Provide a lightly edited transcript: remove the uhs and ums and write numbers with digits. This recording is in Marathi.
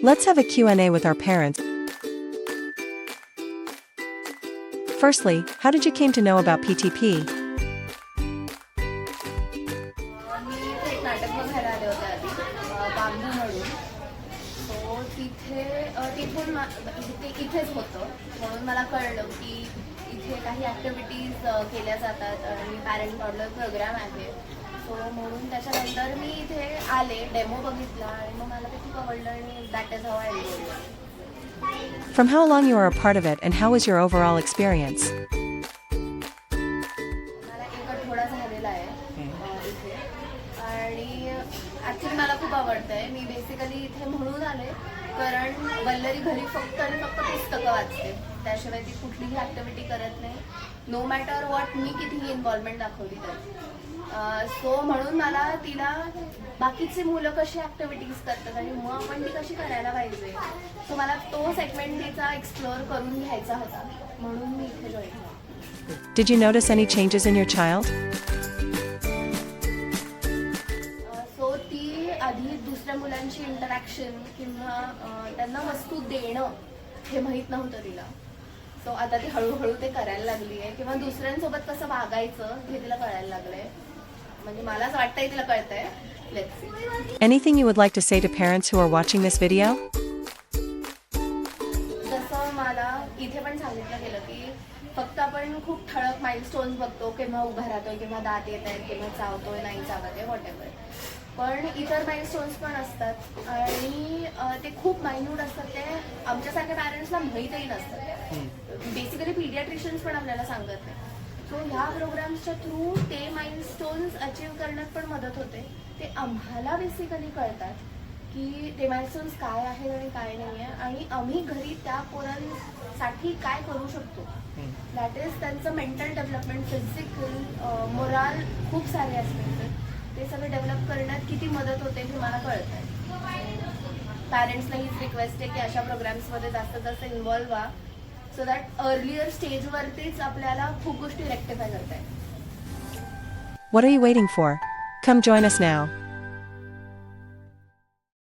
Let's have a Q&A with our parents. Firstly, how did you came to know about PTP? मी इथे एक नाटक बघायला आले होते आधी बांबू म्हणून. सो तिथून ते इथेच होतं म्हणून मला कळलं की इथे काही ॲक्टिव्हिटीज केल्या जातात आणि पॅरेंट टॉडलर प्रोग्राम आहे. सो म्हणून त्याच्यानंतर मी इथे आले, डेमो बघितला आणि मग मला ते खूप आवडलं आणि that is how I enjoyed. From how long you are a part of it and how was your overall experience? मला एक आठवडा झालेला आहे इथे आणि ॲक्च्युली मला खूप आवडतं आहे. मी बेसिकली इथे म्हणून आले कारण वल्लरी घरी फक्त आणि फक्त पुस्तकं वाचते, त्याशिवाय ती कुठलीही ॲक्टिव्हिटी करत नाही, नो मॅटर वॉट मी कितीही इन्व्हॉल्वमेंट दाखवली तर. सो म्हणून मला तिला बाकीची मुलं कशी ॲक्टिव्हिटीज करतात आणि मग आपण ती कशी करायला पाहिजे, सो मला तो सेगमेंट तिचा एक्सप्लोअर करून घ्यायचा होता म्हणून मी इथे जॉईन झाले. Did you notice any changes in your child? So ती आधी दुसऱ्या मुलांची इंटरॅक्शन किंवा त्यांना वस्तू देणं हे माहीत नव्हतं तिला. सो आता ती हळूहळू ते करायला लागली आहे किंवा दुसऱ्यांसोबत कसं वागायचं हे तिला कळायला लागलंय. म्हणजे मलाच वाटतंय तिला कळतंय. Let's see. Anything you would like to say to parents who are watching this video? जसं मला इथे पण सांगितलं गेलं की फक्त आपण खूप ठळक माइलस्टोन्स बघतो, केव्हा उभा राहतोय, केव्हा दात येत आहेत, केव्हा चावतोय, नाही चावत आहे, व्हॉटेवर. पण इतर माइलस्टोन्स पण असतात आणि ते खूप मायन्यूट असतात. ते आमच्यासारख्या पॅरेंट्सला माहीतही नसतात. बेसिकली पीडियाट्रिशियन्स पण आपल्याला सांगत नाही. सो ह्या प्रोग्राम्सच्या थ्रू ते माइलस्टोन्स अचीव करण्यात पण मदत होते. ते आम्हाला बेसिकली कळतात की ते माइलस्टोन्स काय आहेत आणि काय नाही आहे आणि आम्ही घरी त्या पोरांसाठी काय करू शकतो. दॅट इज त्यांचं मेंटल डेव्हलपमेंट, फिजिकल, मोराल, खूप सारे ॲस्पेक्ट्स आहेत. ते सगळं डेव्हलप करण्यात किती मदत होते हे मला कळत आहे. पॅरेंट्सला हीच रिक्वेस्ट आहे की अशा प्रोग्राम्समध्ये जास्त जास्त इन्व्हॉल्व व्हा, सो दॅट अर्लियर स्टेजवरतीच आपल्याला खूप गोष्टी रेक्टिफाय करता येईल. What are you waiting for? Come join us now.